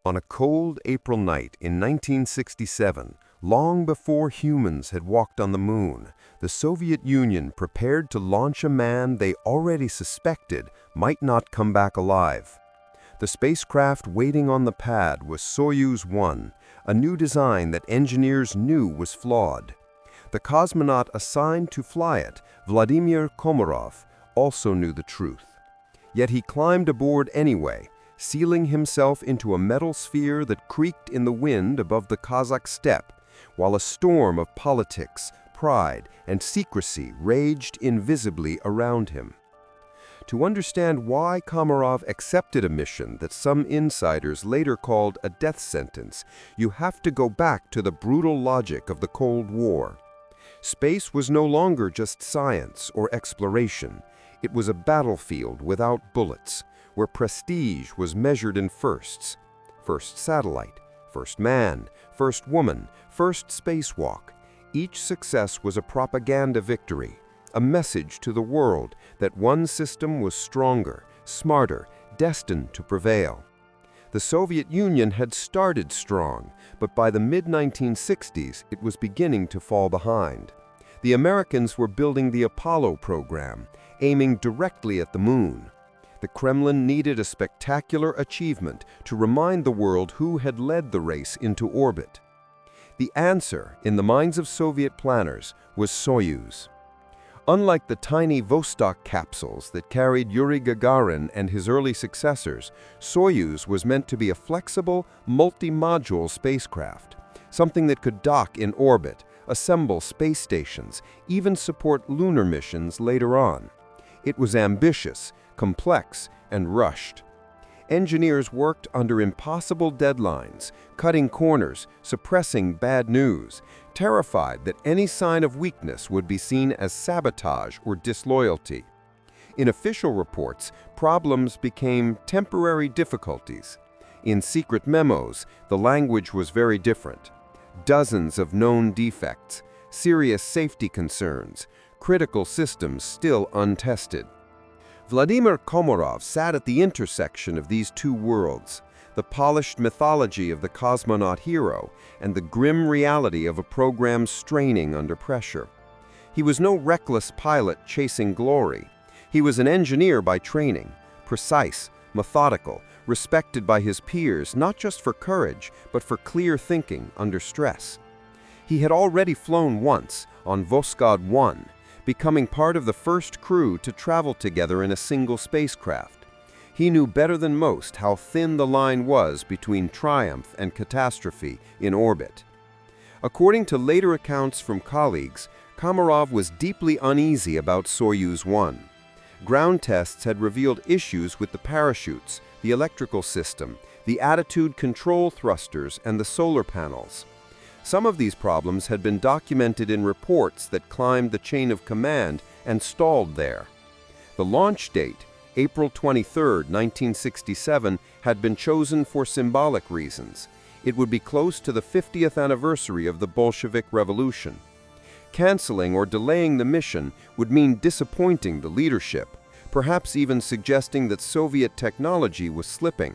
On a cold April night in 1967, long before humans had walked on the moon, the Soviet Union prepared to launch a man they already suspected might not come back alive. The spacecraft waiting on the pad was Soyuz 1, a new design that engineers knew was flawed. The cosmonaut assigned to fly it, Vladimir Komarov, also knew the truth. Yet he climbed aboard anyway, sealing himself into a metal sphere that creaked in the wind above the Kazakh steppe, while a storm of politics, pride, and secrecy raged invisibly around him. To understand why Komarov accepted a mission that some insiders later called a death sentence, you have to go back to the brutal logic of the Cold War. Space was no longer just science or exploration. It was a battlefield without bullets, where prestige was measured in firsts. First satellite, first man, first woman, first spacewalk. Each success was a propaganda victory, a message to the world that one system was stronger, smarter, destined to prevail. The Soviet Union had started strong, but by the mid-1960s it was beginning to fall behind. The Americans were building the Apollo program, aiming directly at the moon. The Kremlin needed a spectacular achievement to remind the world who had led the race into orbit. The answer, in the minds of Soviet planners, was Soyuz. Unlike the tiny Vostok capsules that carried Yuri Gagarin and his early successors, Soyuz was meant to be a flexible, multi-module spacecraft, something that could dock in orbit, assemble space stations, even support lunar missions later on. It was ambitious, complex, and rushed. Engineers worked under impossible deadlines, cutting corners, suppressing bad news, terrified that any sign of weakness would be seen as sabotage or disloyalty. In official reports, problems became temporary difficulties. In secret memos, the language was very different. Dozens of known defects, serious safety concerns, critical systems still untested. Vladimir Komarov sat at the intersection of these two worlds, the polished mythology of the cosmonaut hero and the grim reality of a program straining under pressure. He was no reckless pilot chasing glory. He was an engineer by training, precise, methodical, respected by his peers not just for courage, but for clear thinking under stress. He had already flown once, on Voskhod 1, becoming part of the first crew to travel together in a single spacecraft. He knew better than most how thin the line was between triumph and catastrophe in orbit. According to later accounts from colleagues, Komarov was deeply uneasy about Soyuz 1. Ground tests had revealed issues with the parachutes, the electrical system, the attitude control thrusters, and the solar panels. Some of these problems had been documented in reports that climbed the chain of command and stalled there. The launch date, April 23, 1967, had been chosen for symbolic reasons. It would be close to the 50th anniversary of the Bolshevik Revolution. Canceling or delaying the mission would mean disappointing the leadership, perhaps even suggesting that Soviet technology was slipping.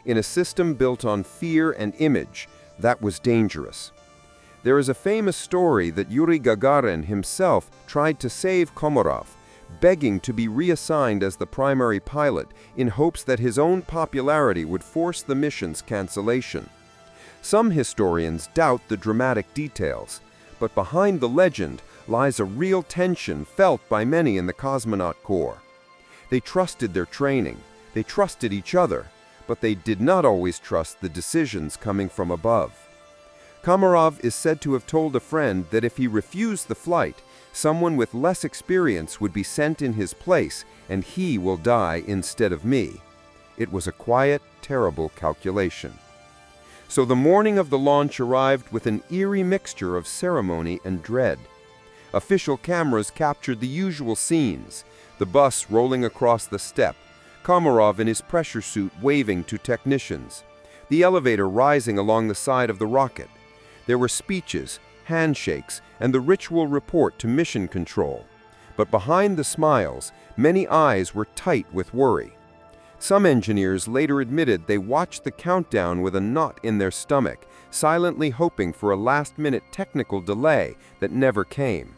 In a system built on fear and image, that was dangerous. There is a famous story that Yuri Gagarin himself tried to save Komarov, begging to be reassigned as the primary pilot in hopes that his own popularity would force the mission's cancellation. Some historians doubt the dramatic details, but behind the legend lies a real tension felt by many in the cosmonaut corps. They trusted their training, they trusted each other, but they did not always trust the decisions coming from above. Komarov is said to have told a friend that if he refused the flight, someone with less experience would be sent in his place and he will die instead of me. It was a quiet, terrible calculation. So the morning of the launch arrived with an eerie mixture of ceremony and dread. Official cameras captured the usual scenes, the bus rolling across the steppe, Komarov in his pressure suit waving to technicians, the elevator rising along the side of the rocket. There were speeches, handshakes, and the ritual report to mission control. But behind the smiles, many eyes were tight with worry. Some engineers later admitted they watched the countdown with a knot in their stomach, silently hoping for a last-minute technical delay that never came.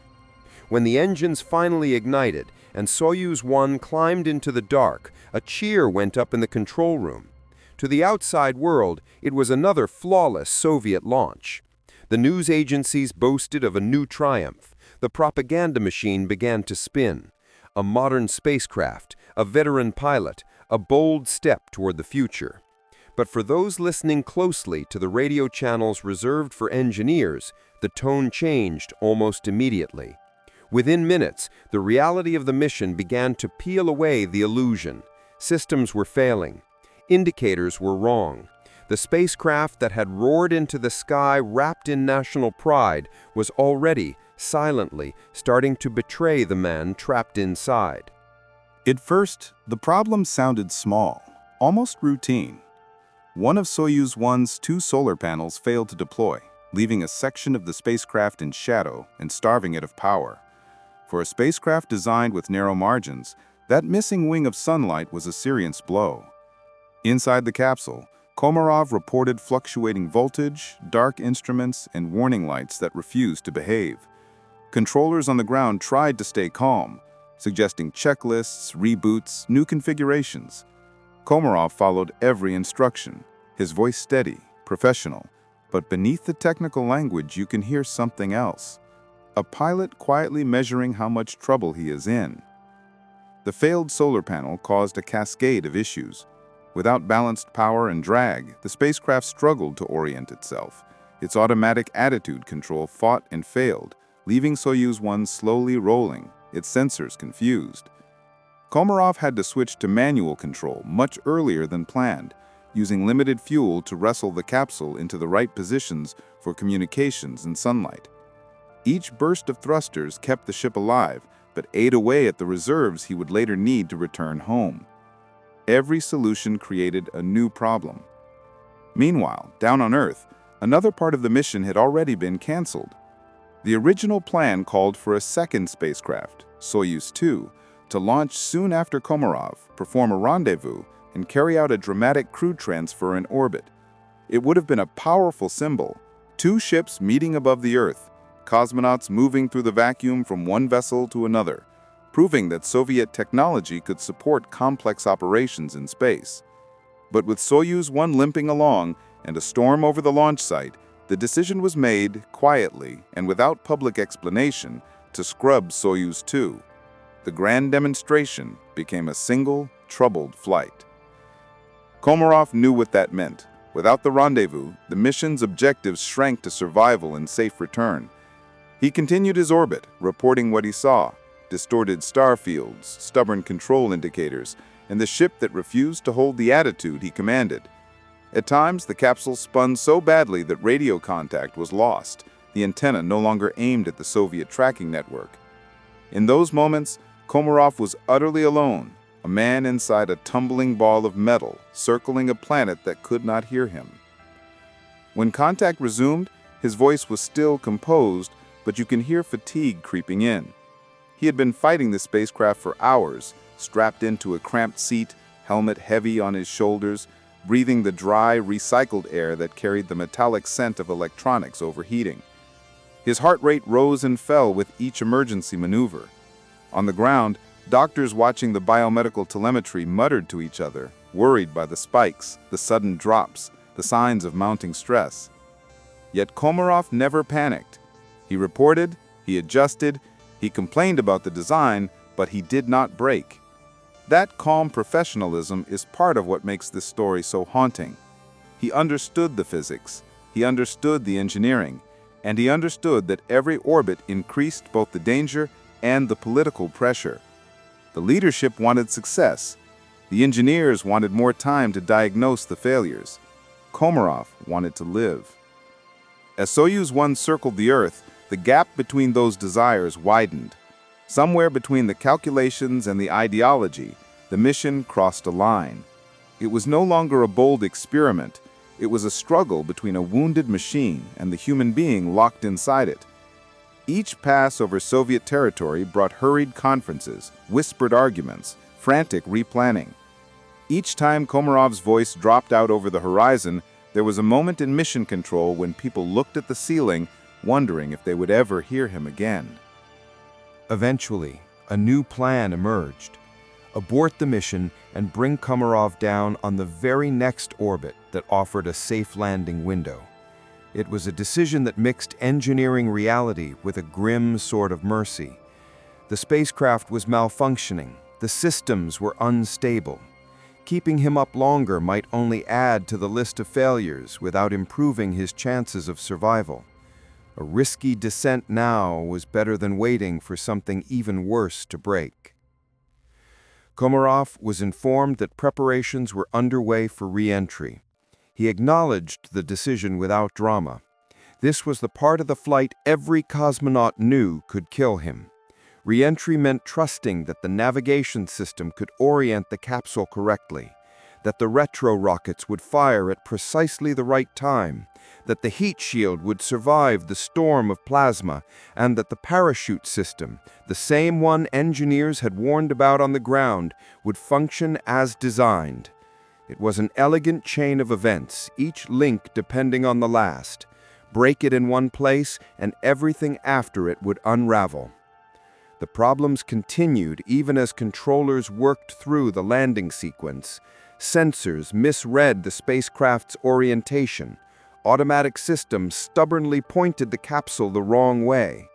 When the engines finally ignited and Soyuz 1 climbed into the dark, a cheer went up in the control room. To the outside world, it was another flawless Soviet launch. The news agencies boasted of a new triumph. The propaganda machine began to spin. A modern spacecraft, a veteran pilot, a bold step toward the future. But for those listening closely to the radio channels reserved for engineers, the tone changed almost immediately. Within minutes, the reality of the mission began to peel away the illusion. Systems were failing. Indicators were wrong. The spacecraft that had roared into the sky wrapped in national pride was already, silently, starting to betray the man trapped inside. At first, the problem sounded small, almost routine. One of Soyuz 1's 2 solar panels failed to deploy, leaving a section of the spacecraft in shadow and starving it of power. For a spacecraft designed with narrow margins, that missing wing of sunlight was a serious blow. Inside the capsule, Komarov reported fluctuating voltage, dark instruments, and warning lights that refused to behave. Controllers on the ground tried to stay calm, suggesting checklists, reboots, new configurations. Komarov followed every instruction, his voice steady, professional, but beneath the technical language you can hear something else. A pilot quietly measuring how much trouble he is in. The failed solar panel caused a cascade of issues. Without balanced power and drag, the spacecraft struggled to orient itself. Its automatic attitude control fought and failed, leaving Soyuz 1 slowly rolling, its sensors confused. Komarov had to switch to manual control much earlier than planned, using limited fuel to wrestle the capsule into the right positions for communications and sunlight. Each burst of thrusters kept the ship alive, but ate away at the reserves he would later need to return home. Every solution created a new problem. Meanwhile, down on Earth, another part of the mission had already been canceled. The original plan called for a second spacecraft, Soyuz 2, to launch soon after Komarov, perform a rendezvous, and carry out a dramatic crew transfer in orbit. It would have been a powerful symbol, 2 ships meeting above the Earth, cosmonauts moving through the vacuum from one vessel to another, proving that Soviet technology could support complex operations in space. But with Soyuz 1 limping along and a storm over the launch site, the decision was made, quietly and without public explanation, to scrub Soyuz 2. The grand demonstration became a single, troubled flight. Komarov knew what that meant. Without the rendezvous, the mission's objectives shrank to survival and safe return. He continued his orbit, reporting what he saw: distorted star fields, stubborn control indicators, and the ship that refused to hold the attitude he commanded. At times, the capsule spun so badly that radio contact was lost, the antenna no longer aimed at the Soviet tracking network. In those moments, Komarov was utterly alone, a man inside a tumbling ball of metal, circling a planet that could not hear him. When contact resumed, his voice was still composed, but you can hear fatigue creeping in. He had been fighting the spacecraft for hours, strapped into a cramped seat, helmet heavy on his shoulders, breathing the dry, recycled air that carried the metallic scent of electronics overheating. His heart rate rose and fell with each emergency maneuver. On the ground, doctors watching the biomedical telemetry muttered to each other, worried by the spikes, the sudden drops, the signs of mounting stress. Yet Komarov never panicked. He reported, he adjusted, he complained about the design, but he did not break. That calm professionalism is part of what makes this story so haunting. He understood the physics, he understood the engineering, and he understood that every orbit increased both the danger and the political pressure. The leadership wanted success. The engineers wanted more time to diagnose the failures. Komarov wanted to live. As Soyuz 1 circled the Earth, the gap between those desires widened. Somewhere between the calculations and the ideology, the mission crossed a line. It was no longer a bold experiment. It was a struggle between a wounded machine and the human being locked inside it. Each pass over Soviet territory brought hurried conferences, whispered arguments, frantic replanning. Each time Komarov's voice dropped out over the horizon, there was a moment in mission control when people looked at the ceiling, wondering if they would ever hear him again. Eventually, a new plan emerged. Abort the mission and bring Komarov down on the very next orbit that offered a safe landing window. It was a decision that mixed engineering reality with a grim sort of mercy. The spacecraft was malfunctioning, the systems were unstable. Keeping him up longer might only add to the list of failures without improving his chances of survival. A risky descent now was better than waiting for something even worse to break. Komarov was informed that preparations were underway for re-entry. He acknowledged the decision without drama. This was the part of the flight every cosmonaut knew could kill him. Re-entry meant trusting that the navigation system could orient the capsule correctly, that the retro rockets would fire at precisely the right time, that the heat shield would survive the storm of plasma, and that the parachute system, the same one engineers had warned about on the ground, would function as designed. It was an elegant chain of events, each link depending on the last. Break it in one place, and everything after it would unravel. The problems continued even as controllers worked through the landing sequence. Sensors misread the spacecraft's orientation. Automatic systems stubbornly pointed the capsule the wrong way.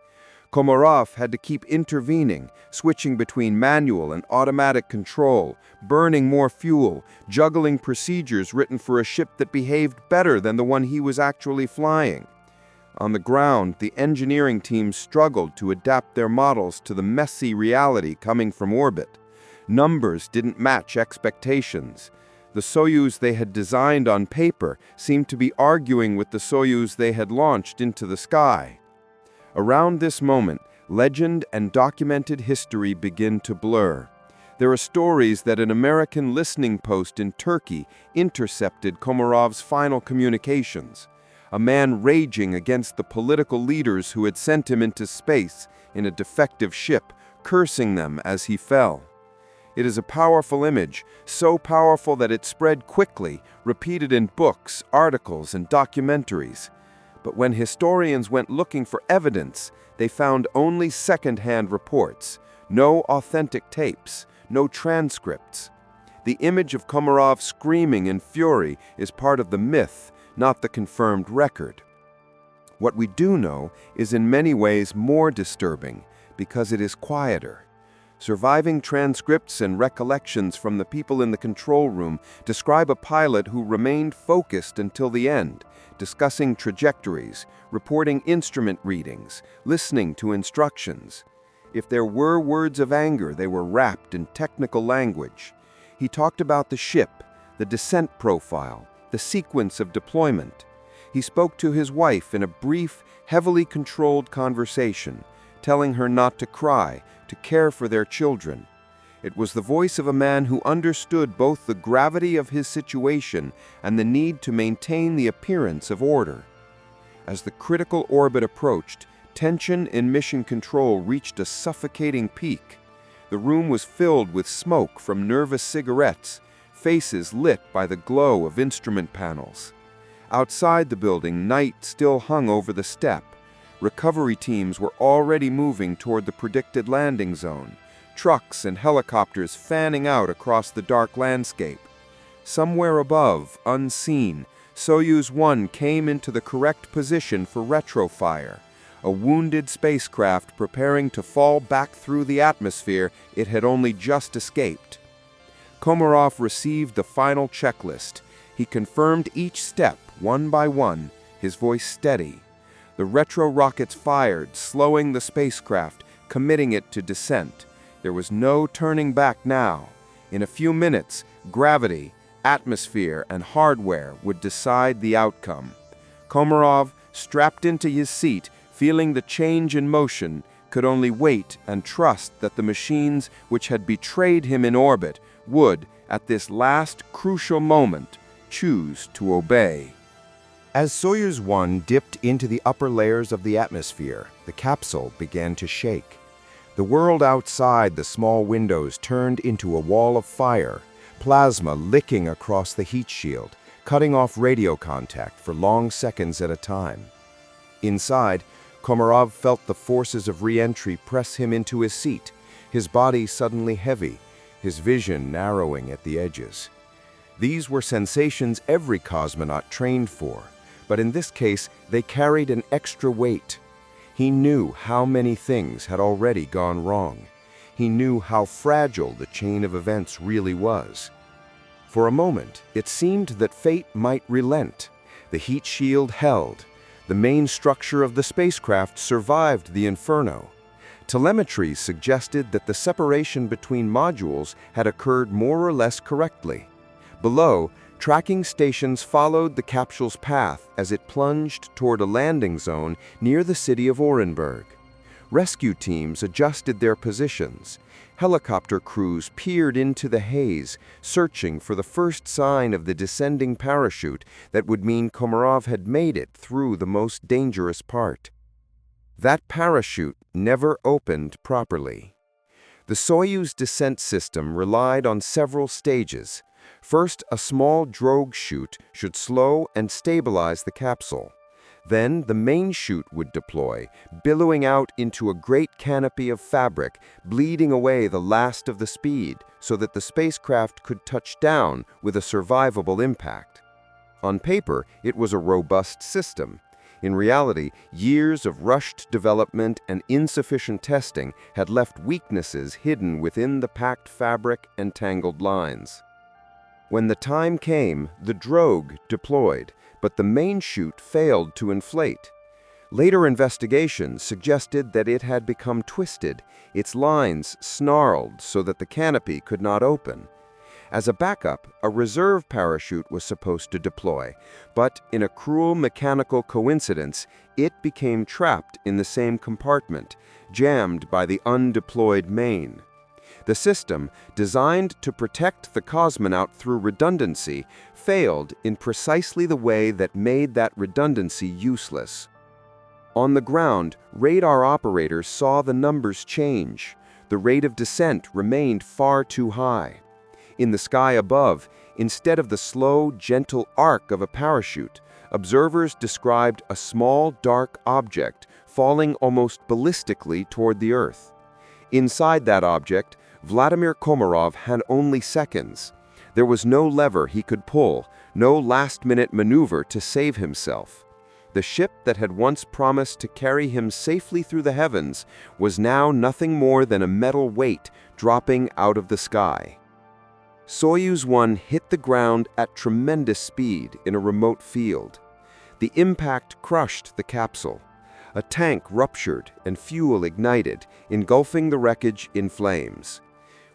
Komarov had to keep intervening, switching between manual and automatic control, burning more fuel, juggling procedures written for a ship that behaved better than the one he was actually flying. On the ground, the engineering team struggled to adapt their models to the messy reality coming from orbit. Numbers didn't match expectations. The Soyuz they had designed on paper seemed to be arguing with the Soyuz they had launched into the sky. Around this moment, legend and documented history begin to blur. There are stories that an American listening post in Turkey intercepted Komarov's final communications. A man raging against the political leaders who had sent him into space in a defective ship, cursing them as he fell. It is a powerful image, so powerful that it spread quickly, repeated in books, articles, and documentaries. But when historians went looking for evidence, they found only second-hand reports, no authentic tapes, no transcripts. The image of Komarov screaming in fury is part of the myth, not the confirmed record. What we do know is in many ways more disturbing because it is quieter. Surviving transcripts and recollections from the people in the control room describe a pilot who remained focused until the end, discussing trajectories, reporting instrument readings, listening to instructions. If there were words of anger, they were wrapped in technical language. He talked about the ship, the descent profile, the sequence of deployment. He spoke to his wife in a brief, heavily controlled conversation, telling her not to cry, to care for their children. It was the voice of a man who understood both the gravity of his situation and the need to maintain the appearance of order. As the critical orbit approached, tension in mission control reached a suffocating peak. The room was filled with smoke from nervous cigarettes, faces lit by the glow of instrument panels. Outside the building, night still hung over the steppe. Recovery teams were already moving toward the predicted landing zone, trucks and helicopters fanning out across the dark landscape. Somewhere above, unseen, Soyuz 1 came into the correct position for retrofire, a wounded spacecraft preparing to fall back through the atmosphere it had only just escaped. Komarov received the final checklist. He confirmed each step, one by one, his voice steady. The retro rockets fired, slowing the spacecraft, committing it to descent. There was no turning back now. In a few minutes, gravity, atmosphere, and hardware would decide the outcome. Komarov, strapped into his seat, feeling the change in motion, could only wait and trust that the machines which had betrayed him in orbit would, at this last crucial moment, choose to obey. As Soyuz 1 dipped into the upper layers of the atmosphere, the capsule began to shake. The world outside the small windows turned into a wall of fire. plasma licking across the heat shield, cutting off radio contact for long seconds at a time. Inside, Komarov felt the forces of re-entry press him into his seat, his body suddenly heavy, his vision narrowing at the edges. These were sensations every cosmonaut trained for, but in this case, they carried an extra weight. He knew how many things had already gone wrong. He knew how fragile the chain of events really was. For a moment, it seemed that fate might relent. The heat shield held. The main structure of the spacecraft survived the inferno. Telemetry suggested that the separation between modules had occurred more or less correctly. Below, tracking stations followed the capsule's path as it plunged toward a landing zone near the city of Orenburg. Rescue teams adjusted their positions. Helicopter crews peered into the haze, searching for the first sign of the descending parachute that would mean Komarov had made it through the most dangerous part. That parachute never opened properly. The Soyuz descent system relied on several stages. First, a small drogue chute should slow and stabilize the capsule. Then, the main chute would deploy, billowing out into a great canopy of fabric, bleeding away the last of the speed so that the spacecraft could touch down with a survivable impact. On paper, it was a robust system. In reality, years of rushed development and insufficient testing had left weaknesses hidden within the packed fabric and tangled lines. When the time came, the drogue deployed, but the main chute failed to inflate. Later investigations suggested that it had become twisted, its lines snarled so that the canopy could not open. As a backup, a reserve parachute was supposed to deploy, but in a cruel mechanical coincidence, it became trapped in the same compartment, jammed by the undeployed main. The system, designed to protect the cosmonaut through redundancy, failed in precisely the way that made that redundancy useless. On the ground, radar operators saw the numbers change. The rate of descent remained far too high. In the sky above, instead of the slow, gentle arc of a parachute, observers described a small, dark object falling almost ballistically toward the Earth. Inside that object, Vladimir Komarov had only seconds. There was no lever he could pull, no last-minute maneuver to save himself. The ship that had once promised to carry him safely through the heavens was now nothing more than a metal weight dropping out of the sky. Soyuz 1 hit the ground at tremendous speed in a remote field. The impact crushed the capsule. A tank ruptured and fuel ignited, engulfing the wreckage in flames.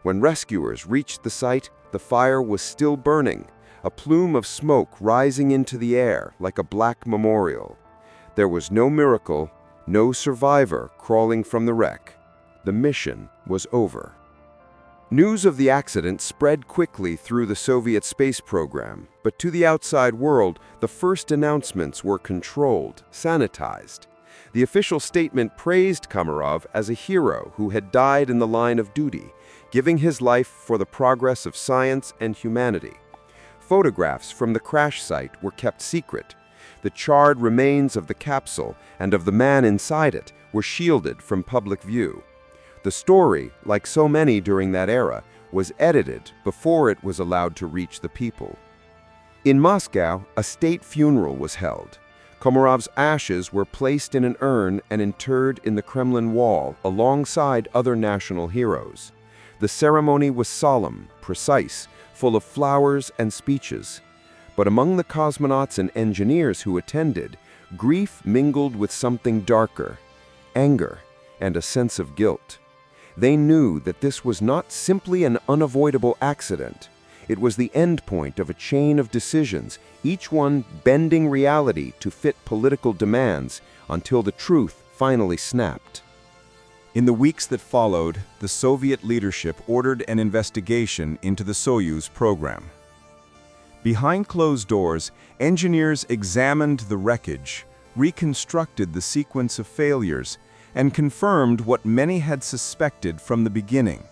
When rescuers reached the site, the fire was still burning, a plume of smoke rising into the air like a black memorial. There was no miracle, no survivor crawling from the wreck. The mission was over. News of the accident spread quickly through the Soviet space program, but to the outside world, the first announcements were controlled, sanitized. The official statement praised Komarov as a hero who had died in the line of duty, giving his life for the progress of science and humanity. Photographs from the crash site were kept secret. The charred remains of the capsule and of the man inside it were shielded from public view. The story, like so many during that era, was edited before it was allowed to reach the people. In Moscow, a state funeral was held. Komarov's ashes were placed in an urn and interred in the Kremlin wall alongside other national heroes. The ceremony was solemn, precise, full of flowers and speeches. But among the cosmonauts and engineers who attended, grief mingled with something darker, anger, and a sense of guilt. They knew that this was not simply an unavoidable accident. It was the endpoint of a chain of decisions, each one bending reality to fit political demands until the truth finally snapped. In the weeks that followed, the Soviet leadership ordered an investigation into the Soyuz program. Behind closed doors, engineers examined the wreckage, reconstructed the sequence of failures, and confirmed what many had suspected from the beginning.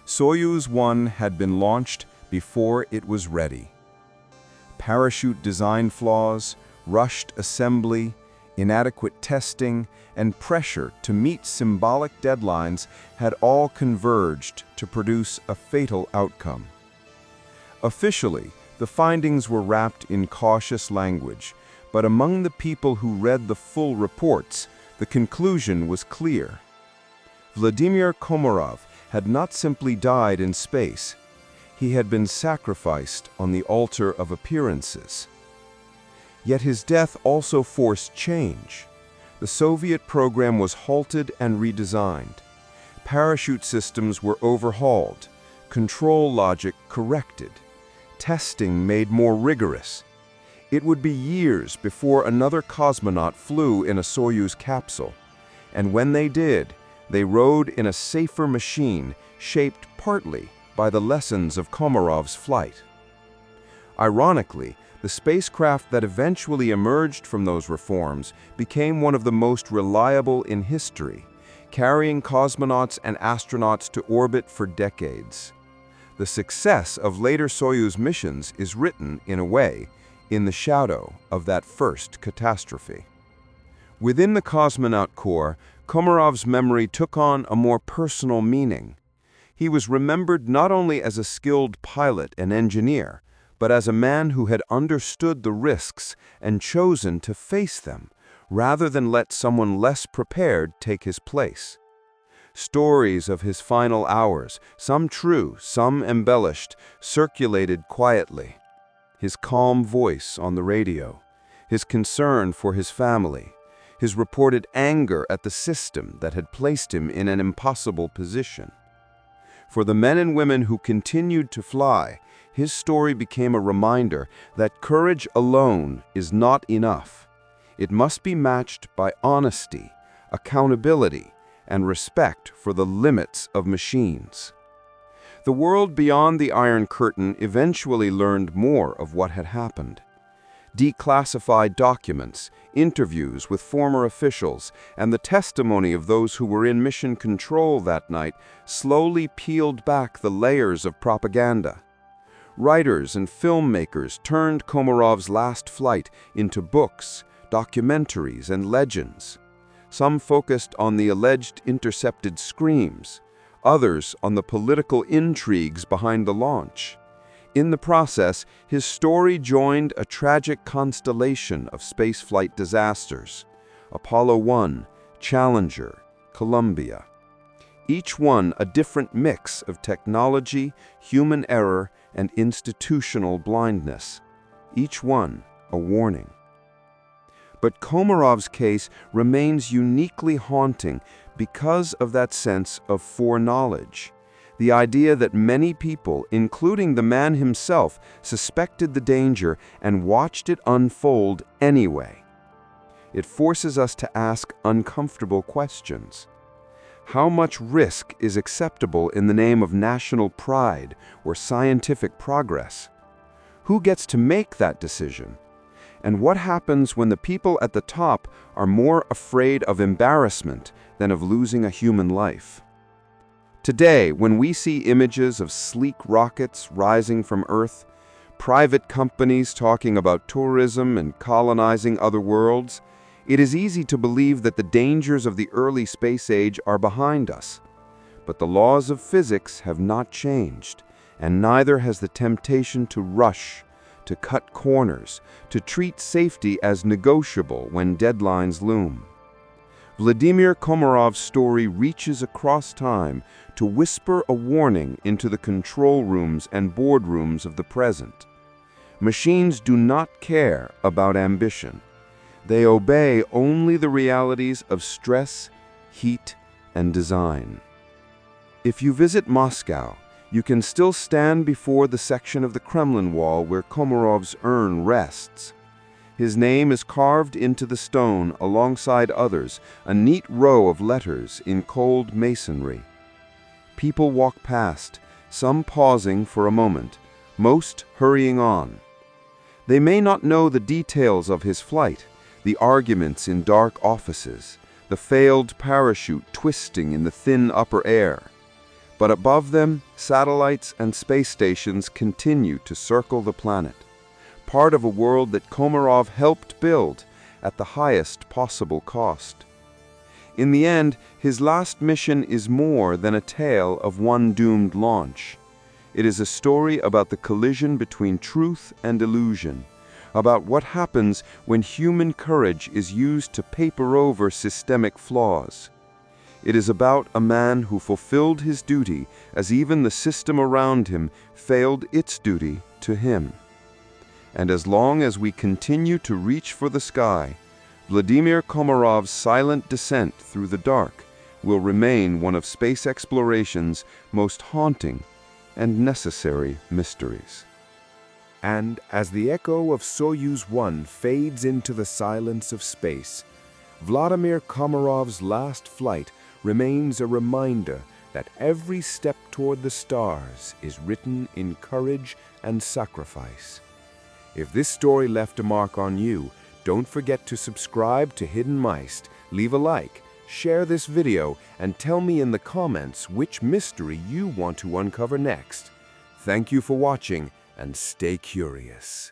Soyuz 1 had been launched, before it was ready. Parachute design flaws, rushed assembly, inadequate testing, and pressure to meet symbolic deadlines had all converged to produce a fatal outcome. Officially, the findings were wrapped in cautious language, but among the people who read the full reports, the conclusion was clear. Vladimir Komarov had not simply died in space. He had been sacrificed on the altar of appearances. Yet his death also forced change. The Soviet program was halted and redesigned. Parachute systems were overhauled, control logic corrected, testing made more rigorous. It would be years before another cosmonaut flew in a Soyuz capsule, and when they did, they rode in a safer machine shaped partly by the lessons of Komarov's flight. Ironically, the spacecraft that eventually emerged from those reforms became one of the most reliable in history, carrying cosmonauts and astronauts to orbit for decades. The success of later Soyuz missions is written, in a way, in the shadow of that first catastrophe. Within the cosmonaut corps, Komarov's memory took on a more personal meaning. He was remembered not only as a skilled pilot and engineer, but as a man who had understood the risks and chosen to face them, rather than let someone less prepared take his place. Stories of his final hours, some true, some embellished, circulated quietly. His calm voice on the radio, his concern for his family, his reported anger at the system that had placed him in an impossible position. For the men and women who continued to fly, his story became a reminder that courage alone is not enough. It must be matched by honesty, accountability, and respect for the limits of machines. The world beyond the Iron Curtain eventually learned more of what had happened. Declassified documents, interviews with former officials, and the testimony of those who were in mission control that night slowly peeled back the layers of propaganda. Writers and filmmakers turned Komarov's last flight into books, documentaries, and legends. Some focused on the alleged intercepted screams, others on the political intrigues behind the launch. In the process, his story joined a tragic constellation of spaceflight disasters: Apollo 1, Challenger, Columbia. Each one a different mix of technology, human error, and institutional blindness. Each one a warning. But Komarov's case remains uniquely haunting because of that sense of foreknowledge. The idea that many people, including the man himself, suspected the danger and watched it unfold anyway. It forces us to ask uncomfortable questions. How much risk is acceptable in the name of national pride or scientific progress? Who gets to make that decision? And what happens when the people at the top are more afraid of embarrassment than of losing a human life? Today, when we see images of sleek rockets rising from Earth, private companies talking about tourism and colonizing other worlds, it is easy to believe that the dangers of the early space age are behind us. But the laws of physics have not changed, and neither has the temptation to rush, to cut corners, to treat safety as negotiable when deadlines loom. Vladimir Komarov's story reaches across time to whisper a warning into the control rooms and boardrooms of the present. Machines do not care about ambition. They obey only the realities of stress, heat, and design. If you visit Moscow, you can still stand before the section of the Kremlin wall where Komarov's urn rests. His name is carved into the stone alongside others, a neat row of letters in cold masonry. People walk past, some pausing for a moment, most hurrying on. They may not know the details of his flight, the arguments in dark offices, the failed parachute twisting in the thin upper air. But above them, satellites and space stations continue to circle the planet, part of a world that Komarov helped build at the highest possible cost. In the end, his last mission is more than a tale of one doomed launch. It is a story about the collision between truth and illusion, about what happens when human courage is used to paper over systemic flaws. It is about a man who fulfilled his duty as even the system around him failed its duty to him. And as long as we continue to reach for the sky, Vladimir Komarov's silent descent through the dark will remain one of space exploration's most haunting and necessary mysteries. And as the echo of Soyuz 1 fades into the silence of space, Vladimir Komarov's last flight remains a reminder that every step toward the stars is written in courage and sacrifice. If this story left a mark on you, don't forget to subscribe to Hidden Myst, leave a like, share this video, and tell me in the comments which mystery you want to uncover next. Thank you for watching, and stay curious.